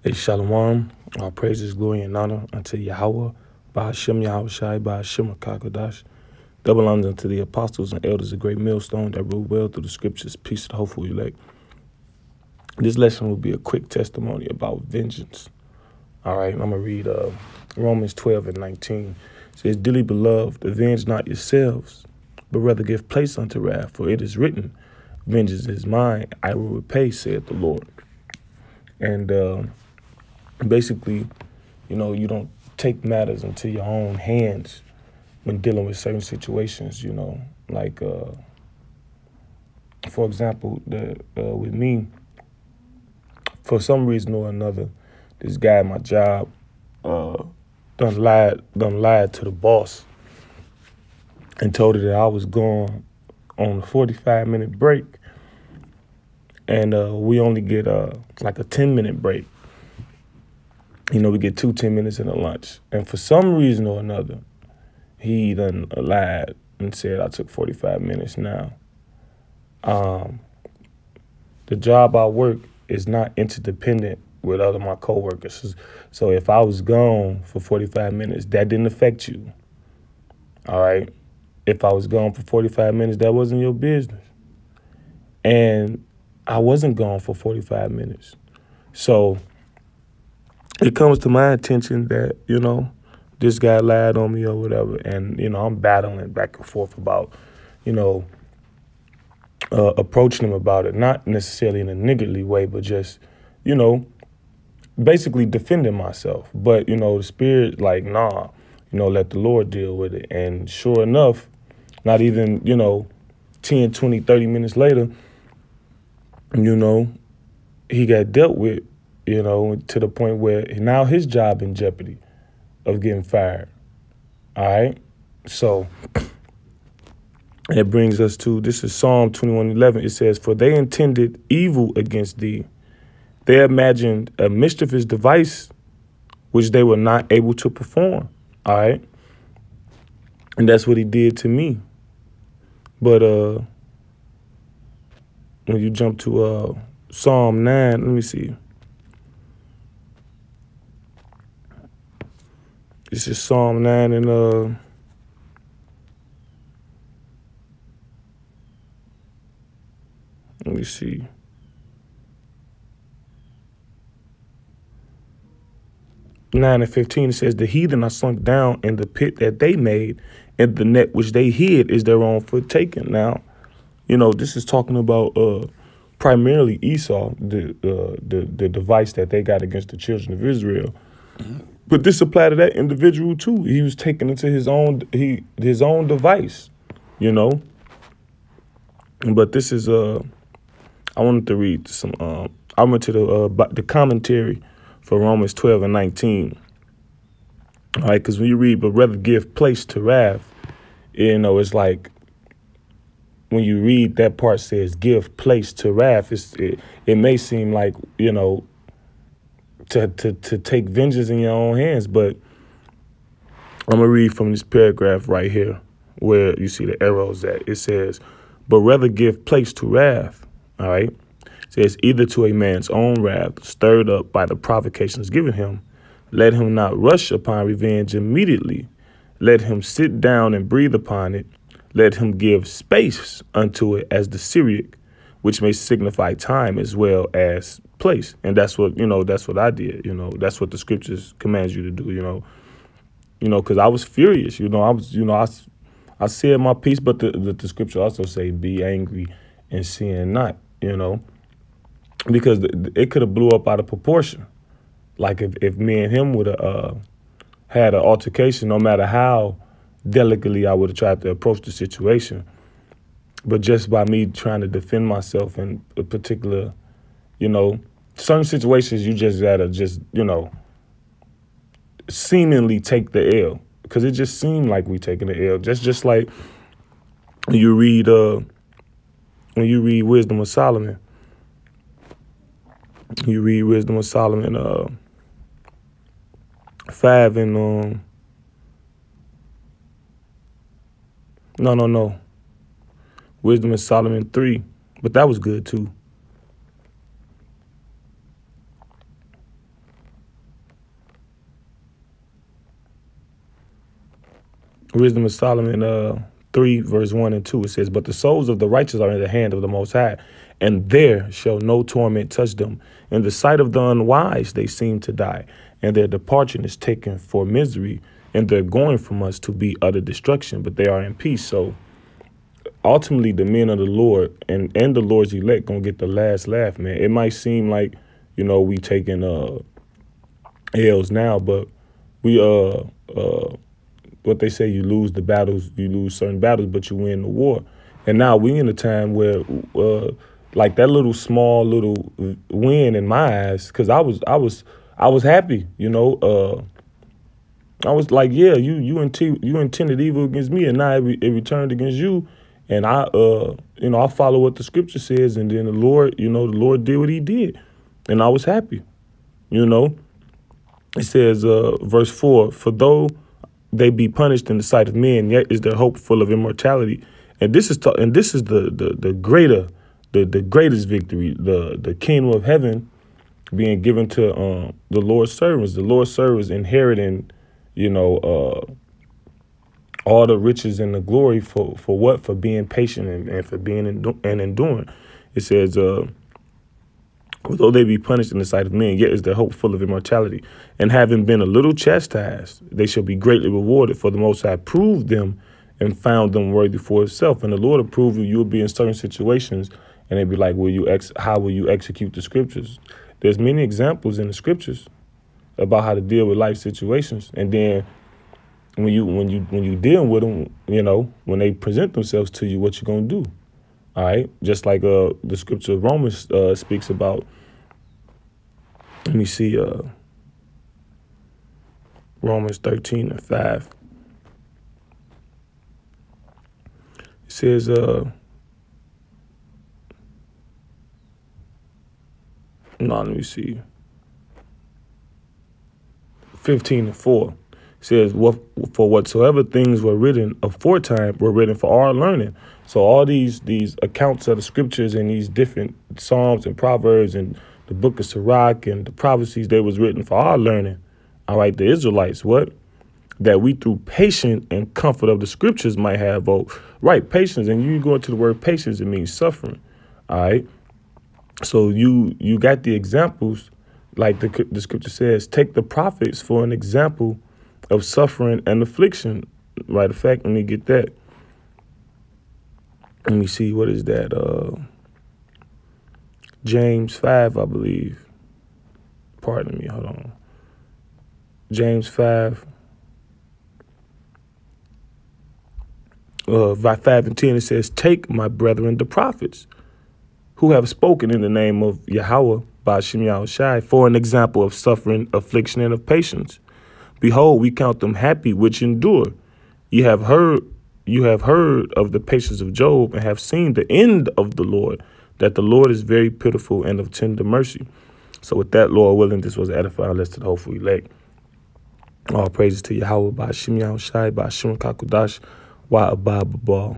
Hey, Shalom, all praises, glory, and honor unto Yahweh, Ba'ashem Yahweh Shai, Ba'ashem Kakadash. Double honors unto the apostles and elders, a great millstone that rule well through the scriptures, peace to the hopeful elect. This lesson will be a quick testimony about vengeance. All right, I'm going to read Romans 12 and 19. It says, Dearly beloved, avenge not yourselves, but rather give place unto wrath, for it is written, Vengeance is mine, I will repay, saith the Lord. And basically, you don't take matters into your own hands when dealing with certain situations, like, for example, with me, for some reason or another, this guy at my job done lied to the boss and told her that I was going on a 45-minute break, and we only get like a 10-minute break. We get 10 minutes in a lunch. And for some reason or another, he done lied and said I took 45 minutes now. The job I work is not interdependent with other my coworkers. So if I was gone for 45 minutes, that didn't affect you. All right? If I was gone for 45 minutes, that wasn't your business. And I wasn't gone for 45 minutes. So it comes to my attention that, this guy lied on me or whatever. And, I'm battling back and forth about, approaching him about it, not necessarily in a niggardly way, but just, basically defending myself. But, the spirit, like, nah, let the Lord deal with it. And sure enough, not even, 10, 20, 30 minutes later, he got dealt with, to the point where now his job in jeopardy of getting fired. All right. So it brings us to, this is Psalm 21:11. It says, For they intended evil against thee. They imagined a mischievous device which they were not able to perform. All right. And that's what he did to me. But when you jump to Psalm 9, let me see. This is Psalm 9 and let me see. Nine and 15, it says, The heathen are sunk down in the pit that they made, and the net which they hid is their own foot taken. Now, this is talking about primarily Esau, the device that they got against the children of Israel. But this applied to that individual too. He was taken into his own device, But this is I wanted to read some. I went to the commentary for Romans 12 and 19. All right, because when you read, but rather give place to wrath, it's like when you read that part says give place to wrath. It may seem like to take vengeance in your own hands, but I'm gonna read from this paragraph right here where you see the arrows at. It says, but rather give place to wrath. All right. It says, either to a man's own wrath, stirred up by the provocations given him. Let him not rush upon revenge immediately. Let him sit down and breathe upon it. Let him give space unto it as the Syriac, which may signify time as well as place. And that's what, that's what I did. That's what the scriptures commands you to do, because I was furious, I said my piece, but the scripture also say, be angry and sin not, because it could have blew up out of proportion. Like if me and him would have had an altercation, no matter how delicately I would have tried to approach the situation. But just by me trying to defend myself in a particular, certain situations, you just gotta seemingly take the L, because it just seemed like we taking the L. Just like when you read Wisdom of Solomon. You read Wisdom of Solomon 5 and no. Wisdom of Solomon 3, but that was good too. Wisdom of Solomon 3, verse 1 and 2. It says, but the souls of the righteous are in the hand of the Most High, and there shall no torment touch them. In the sight of the unwise they seem to die, and their departure is taken for misery, and they're going from us to be utter destruction, but they are in peace. So ultimately, the men of the Lord and the Lord's elect gonna get the last laugh, man. It might seem like, we taking L's now, but we what they say, you lose the battles, you lose certain battles, but you win the war. And now we in a time where like that little small win in my eyes, because I was happy, I was like, yeah, you intended evil against me, and now it returned against you. And I follow what the scripture says, and then the Lord did what he did, and I was happy. It says, verse 4, for though they be punished in the sight of men, yet is their hope full of immortality. And this is the greatest victory, the kingdom of heaven being given to the Lord's servants. The Lord's servants inheriting, all the riches and the glory for what? For being patient and for being and enduring. It says, although they be punished in the sight of men, yet is their hope full of immortality. And having been a little chastised, they shall be greatly rewarded. For the Most High proved them and found them worthy for itself. And the Lord approved you'll be in certain situations, and they'd be like, how will you execute the scriptures? There's many examples in the scriptures about how to deal with life situations. And then when you deal with them, when they present themselves to you, what you gonna do? All right, just like the scripture of Romans speaks about. Let me see, Romans 13 and 5. It says, let me see, 15 and 4. Says, for whatsoever things were written aforetime were written for our learning. So all these accounts of the scriptures and these different Psalms and Proverbs and the book of Sirach and the prophecies, they was written for our learning. All right, the Israelites, what? That we through patience and comfort of the scriptures might have hope. Right, patience. And you go into the word patience, it means suffering. All right. So you got the examples, like the scripture says, take the prophets for an example of suffering and affliction. Right, of fact, let me get that. Let me see, what is that? James 5, I believe. Pardon me, hold on. James 5. 5 and 10, it says, take, my brethren, the prophets, who have spoken in the name of Yahweh, Ba'ashem Yahushai, for an example of suffering, affliction, and of patience. Behold, we count them happy which endure. You have heard of the patience of Job, and have seen the end of the Lord, that the Lord is very pitiful and of tender mercy. So with that, Lord willing, this was edifying lesson, hopefully elect. All praises to Yahweh, Ba'ashem Yahushai, Ba'ashem Kakudash, Wa Abba Babal.